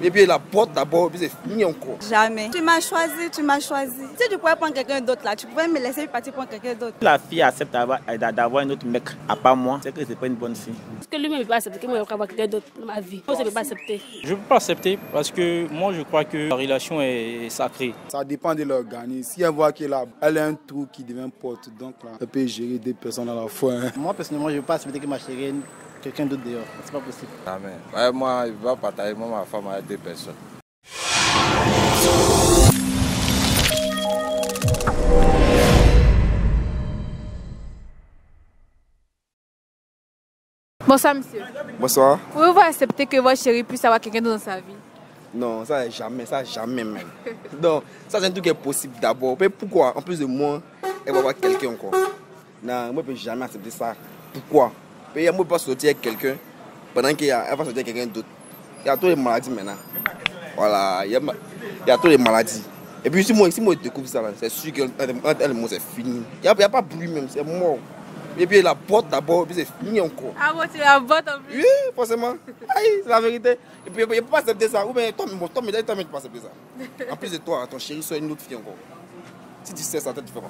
Et puis la porte d'abord, puis c'est fini encore. Jamais. Tu m'as choisi, tu m'as choisi. Si tu pouvais prendre quelqu'un d'autre là, tu pouvais me laisser partir prendre quelqu'un d'autre. La fille accepte d'avoir un autre mec à part moi, c'est que c'est pas une bonne fille. Parce que lui-même ne peut pas accepter que moi je avoir quelqu'un d'autre dans ma vie. Moi je ne peux pas accepter. Je ne peux pas accepter parce que moi je crois que la relation est sacrée. Ça dépend de l'organisme. Si elle voit qu'elle a un trou qui devient porte, donc là, elle peut gérer deux personnes à la fois. Moi personnellement, je ne veux pas accepter que ma chérie ait quelqu'un d'autre dehors. C'est pas possible. Amen. Ouais, moi, je ne vais pas partager ma femme avec deux personnes. Bonsoir monsieur. Bonsoir. Pouvez-vous accepter que votre chérie puisse avoir quelqu'un d'autre dans sa vie? Non, ça jamais même. Donc, ça c'est un truc qui est possible d'abord. Mais pourquoi, en plus de moi, elle va avoir quelqu'un encore? Non, moi je ne peux jamais accepter ça. Pourquoi? Moi je ne peux pas sortir avec quelqu'un pendant qu'elle va sortir avec quelqu'un d'autre. Il y a trop de maladies maintenant. Voilà, il y a trop de maladies. Et puis si moi je découvre ça, c'est sûr qu'elle et moi c'est fini. Il n'y a pas de bruit même, c'est mort. Et puis la porte d'abord, puis c'est fini encore. Ah bon, tu la bottes en plus? Oui, forcément. Aïe, c'est la vérité. Et puis, il ne peut pas accepter ça. Ou bien, toi, tu ne peux pas accepter ça. En plus de toi, ton chéri soit une autre fille encore. Si tu sais ça, tu fais quoi?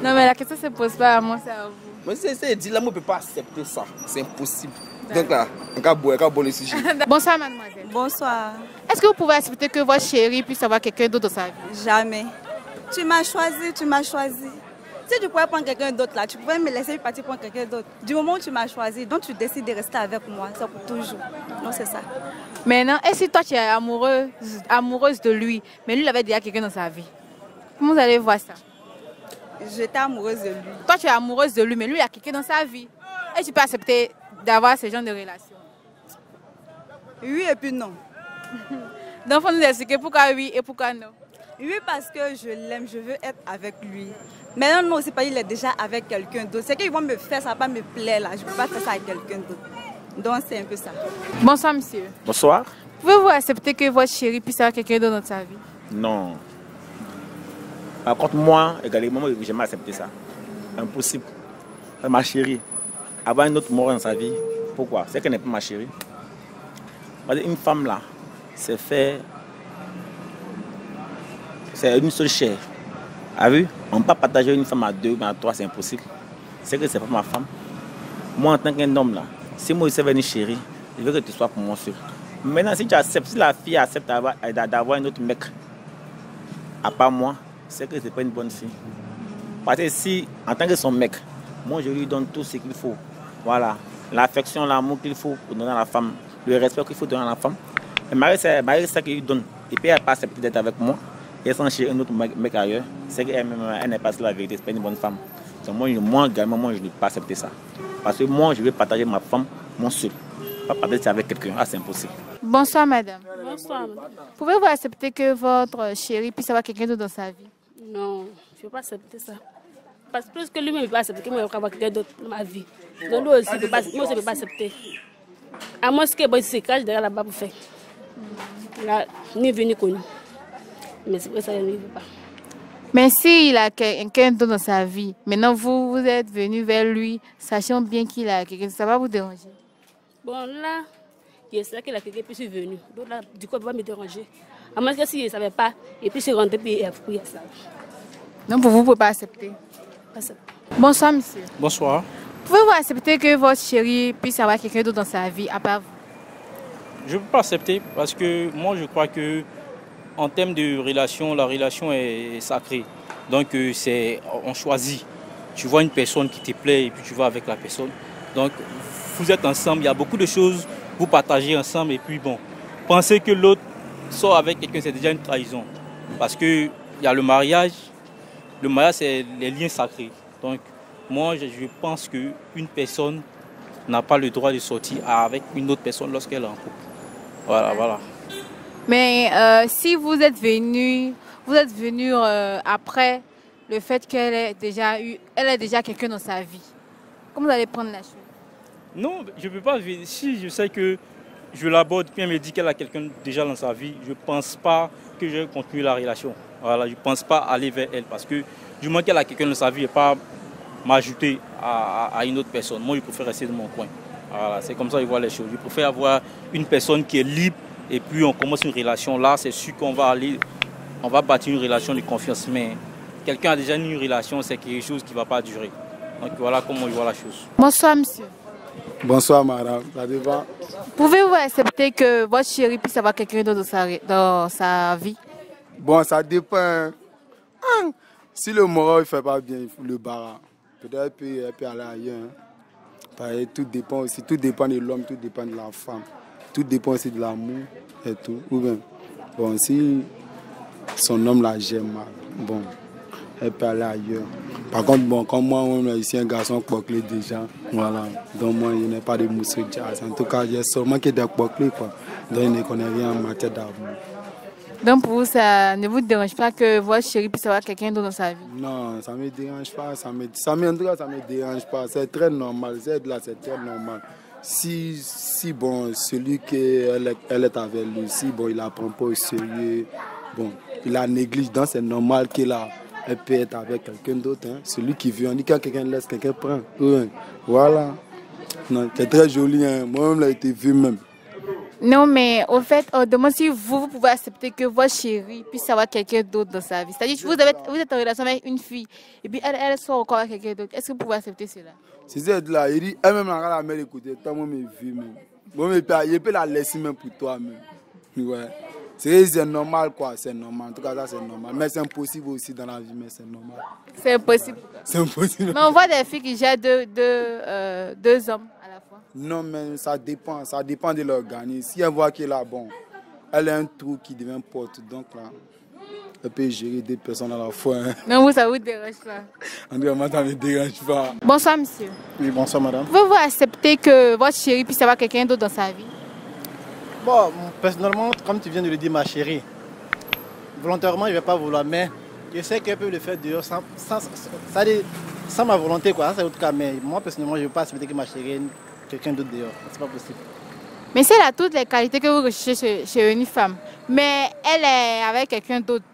Non, mais la question ne se pose pas à moi, c'est à vous. Mais c'est dit là, moi, je ne peux pas accepter ça. C'est impossible. Donc là, on va boire le sujet. Bonsoir, mademoiselle. Bonsoir. Est-ce que vous pouvez accepter que votre chérie puisse avoir quelqu'un d'autre dans sa vie? Jamais. Tu m'as choisi, tu m'as choisi. Si tu pouvais prendre quelqu'un d'autre là, tu pouvais me laisser partir prendre quelqu'un d'autre. Du moment où tu m'as choisi, donc tu décides de rester avec moi, c'est pour toujours. Donc c'est ça. Maintenant, et si toi tu es amoureuse de lui, mais lui il avait déjà quelqu'un dans sa vie, comment vous allez voir ça? J'étais amoureuse de lui. Toi tu es amoureuse de lui, mais lui il a quelqu'un dans sa vie. Et tu peux accepter d'avoir ce genre de relation? Oui et puis non. Donc il faut nous expliquer pourquoi oui et pourquoi non. Oui, parce que je l'aime, je veux être avec lui. Maintenant, non, c'est pas il est déjà avec quelqu'un d'autre. C'est qu'ils vont me faire, ça va pas me plaire là. Je peux pas faire ça avec quelqu'un d'autre. Donc c'est un peu ça. Bonsoir monsieur. Bonsoir. Pouvez-vous accepter que votre chérie puisse avoir quelqu'un d'autre dans sa vie? Non. Par contre, moi, également, je n'ai jamais accepté ça. Impossible. Ma chérie, avoir un autre mort dans sa vie, pourquoi? C'est qu'elle n'est pas ma chérie. Une femme là, c'est fait. C'est une seule chair. Ah vu? On ne peut pas partager une femme à deux, mais à trois, c'est impossible. C'est que c'est pas ma femme. Moi, en tant qu'un homme là, si moi je suis venu chérie, je veux que tu sois pour moi seul. Maintenant, si tu acceptes, si la fille accepte d'avoir un autre mec à part moi, c'est que c'est pas une bonne fille. Parce que si, en tant que son mec, moi je lui donne tout ce qu'il faut. Voilà. L'affection, l'amour qu'il faut pour donner à la femme, le respect qu'il faut donner à la femme. Et Marie, c'est ça qu'il lui donne. Et puis elle n'a pas accepté d'être avec moi. Et sans chercher un autre mec ailleurs, c'est qu'elle n'est pas la vérité, c'est pas une bonne femme. Donc moi également, je ne peux pas accepter ça. Parce que moi, je veux partager ma femme, mon seul. Pas partager ça avec quelqu'un, c'est impossible. Bonsoir madame. Bonsoir. Pouvez-vous accepter que votre chérie puisse avoir quelqu'un d'autre dans sa vie? Non, je ne peux pas accepter ça. Parce que lui-même ne peut pas accepter que moi je vais avoir quelqu'un d'autre dans ma vie. Donc lui aussi, moi je ne peux pas accepter. À moins que bon, c'est cache derrière là-bas pour faire. Là, ni venu connu. Mais c'est pour ça qu'il ne veut pas. Mais s'il a quelqu'un d'autre dans sa vie, maintenant vous êtes venu vers lui, sachant bien qu'il a quelqu'un, ça va vous déranger? Bon là, il sait qu'il a quelqu'un puis je suis venu. Donc là, du coup, il ne va pas me déranger. À moins que s'il ne savait pas, et puis je suis rentré puis il a fouillé ça. Donc pour vous, vous ne pouvez pas accepter? Bonsoir monsieur. Bonsoir. Pouvez-vous accepter que votre chérie puisse avoir quelqu'un d'autre dans sa vie à part vous? Je ne peux pas accepter parce que moi je crois que en termes de relation, la relation est sacrée. Donc on choisit. Tu vois une personne qui te plaît et puis tu vas avec la personne. Donc vous êtes ensemble, il y a beaucoup de choses vous partagez ensemble et puis bon, penser que l'autre sort avec quelqu'un, c'est déjà une trahison. Parce qu'il y a le mariage c'est les liens sacrés. Donc moi je pense qu'une personne n'a pas le droit de sortir avec une autre personne lorsqu'elle est en couple. Voilà. Mais si vous êtes venu après le fait qu'elle ait déjà quelqu'un dans sa vie, comment vous allez prendre la chose? Non, je ne peux pas. Si je sais que je l'aborde, puis elle me dit qu'elle a quelqu'un déjà dans sa vie, je ne pense pas que je vais continuer la relation. Voilà, je ne pense pas aller vers elle parce que du moment qu'elle a quelqu'un dans sa vie et pas m'ajouter à une autre personne, moi je préfère rester dans mon coin. Voilà, c'est comme ça que je vois les choses. Je préfère avoir une personne qui est libre et puis on commence une relation, là c'est sûr qu'on va bâtir une relation de confiance. Mais quelqu'un a déjà une relation, c'est quelque chose qui ne va pas durer. Donc voilà comment je vois la chose. Bonsoir, monsieur. Bonsoir, madame. Ça dépend. Pouvez-vous accepter que votre chérie puisse avoir quelqu'un d'autre dans sa vie? Bon, ça dépend. Si le moral ne fait pas bien, il faut le barrer. Peut-être qu'elle peut aller ailleurs. Pareil, tout dépend aussi. Tout dépend de l'homme, tout dépend de la femme. Tout dépend aussi de l'amour et tout. Ou bien, bon, si son homme la gêne mal, bon, elle peut aller ailleurs. Par contre, bon, comme moi, ici, un garçon poclé déjà, voilà. Donc moi, il n'y a pas de mousse jazz. En tout cas, il y a seulement que des poclés, quoi. Donc il ne connaît rien en matière d'amour. Donc pour vous, ça ne vous dérange pas que votre chérie puisse avoir quelqu'un d'autre dans sa vie? Non, ça ne me dérange pas. En tout cas, ça ne me dérange pas. C'est très normal. C'est très normal. Si bon, celui qu'elle est avec lui, si bon, il ne la prend pas au sérieux, bon, il la néglige, donc c'est normal elle peut être avec quelqu'un d'autre. Hein. Celui qui veut, on dit quand quelqu'un laisse, quelqu'un prend. Ouais. Voilà. C'est très joli. Hein. Moi-même, j'ai été vu même. Non, mais au fait, on demande si vous pouvez accepter que votre chérie puisse avoir quelqu'un d'autre dans sa vie. C'est-à-dire que vous êtes en relation avec une fille et puis elle soit encore avec quelqu'un d'autre. Est-ce que vous pouvez accepter cela? C'est ça là, il dit, elle-même, la mère écoutée, tant moi, mes vues même. Bon, il peut la laisser même pour toi même. Ouais. C'est normal quoi, c'est normal. En tout cas, ça c'est normal. Mais c'est impossible aussi dans la vie, mais c'est normal. C'est impossible. C'est impossible. Mais on voit des filles qui gèrent deux hommes à la fois. Non, mais ça dépend de l'organisme. Si elle voit qu'elle a bon, elle a un trou qui devient porte, donc là, elle peut gérer deux personnes à la fois. Hein. Non, vous, ça vous dérange pas. En tout cas, moi, ça ne me dérange pas. Bonsoir, monsieur. Oui, bonsoir, madame. Pouvez-vous accepter que votre chérie puisse avoir quelqu'un d'autre dans sa vie? Bon, personnellement, comme tu viens de le dire, ma chérie, volontairement, je ne vais pas vouloir, mais je sais qu'elle peut le faire dehors sans ma volonté, quoi. C'est autre cas, mais moi, personnellement, je ne veux pas accepter que ma chérie ait quelqu'un d'autre dehors. C'est pas possible. Mais si elle a toutes les qualités que vous recherchez chez une femme, mais elle est avec quelqu'un d'autre,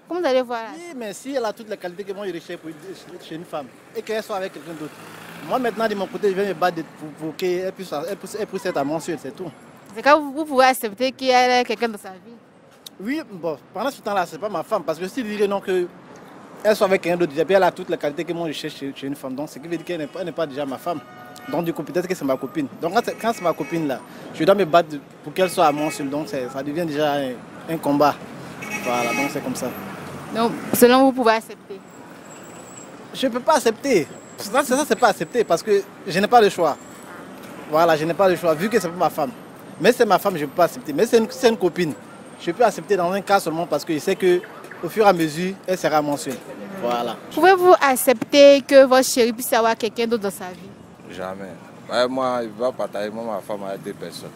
comment vous allez voir? Oui, mais si elle a toutes les qualités que moi, je recherche chez une femme et qu'elle soit avec quelqu'un d'autre, moi, maintenant, de mon côté, je vais me battre pour qu'elle puisse être à mon seul, c'est tout. C'est quand vous pouvez accepter qu'il y ait quelqu'un dans sa vie? Oui, bon, pendant ce temps-là, ce n'est pas ma femme. Parce que si je dirais non qu'elle soit avec quelqu'un d'autre, elle a toutes les qualités que moi je cherche chez une femme. Donc, ce qui veut dire qu'elle n'est pas déjà ma femme. Donc, du coup, peut-être que c'est ma copine. Donc, quand c'est ma copine, là, je dois me battre pour qu'elle soit à mon seul. Donc, ça devient déjà un combat. Voilà, donc c'est comme ça. Donc, selon vous pouvez accepter? Je ne peux pas accepter. Ça, c'est pas accepter parce que je n'ai pas le choix. Voilà, je n'ai pas le choix, vu que c'est pas ma femme. Mais c'est ma femme, je ne peux pas accepter. Mais c'est une copine. Je peux accepter dans un cas seulement parce que je sais qu'au fur et à mesure, elle sera mentionnée. Voilà. Pouvez-vous accepter que votre chérie puisse avoir quelqu'un d'autre dans sa vie? Jamais. Ouais, moi, il va partager ma femme avec deux personnes.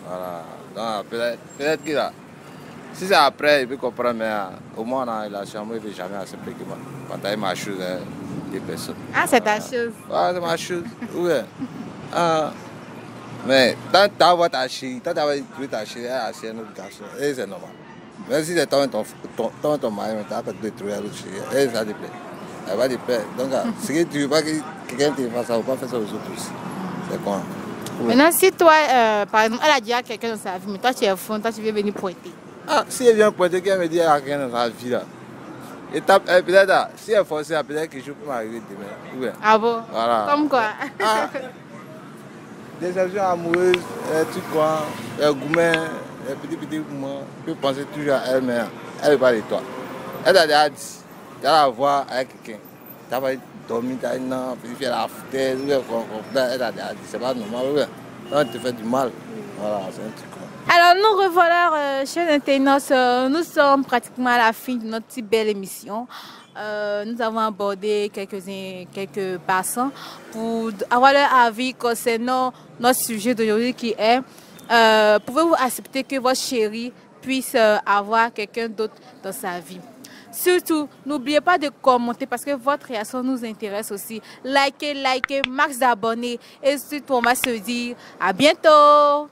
Voilà. Donc, peut-être qu'il a. Si c'est après, il peut comprendre, mais au moins dans la relation, moi, il ne veut jamais accepter que je partage ma chose avec deux personnes. Ah, c'est ta chose? Ouais, c'est ma chose. Oui. Mais tant que tu as ta chérie, tant que tu as ta chérie, elle a un autre garçon, et c'est normal. Même si c'est ton mari, tu as peut-être trouver un autre chérie, et ça te plaît. Elle va te plaire. Donc, si tu ne veux pas que quelqu'un te fasse ça, il ne faut pas faire ça aux autres aussi. C'est quoi? Maintenant, si toi, par exemple, elle a déjà quelqu'un dans sa vie, mais toi tu es fond, toi tu viens venir pointer. Ah, si elle vient pointer, qu'elle me dit qu'il y a quelqu'un dans sa vie là. Et peut-être, si elle force, peut-être que je peux m'arriver demain. Ouais. Ah bon? Voilà. Comme quoi? Déception amoureuse, tu crois, gourmet, petit gourmet, tu peux penser toujours à elle, mais elle ne veut pas de toi. Elle t'a déjà dit, tu vas la voir avec quelqu'un. Tu vas dormir, tu vas faire la foutaise, elle t'a déjà dit, c'est pas normal, donc elle te fait du mal. Voilà, c'est un truc. Alors nous revoilà, chers internautes, nous sommes pratiquement à la fin de notre petite belle émission. Nous avons abordé quelques passants pour avoir leur avis concernant notre sujet d'aujourd'hui qui est pouvez-vous accepter que votre chérie puisse avoir quelqu'un d'autre dans sa vie? Surtout, n'oubliez pas de commenter parce que votre réaction nous intéresse aussi. Likez, max d'abonnés et surtout on va se dire à bientôt.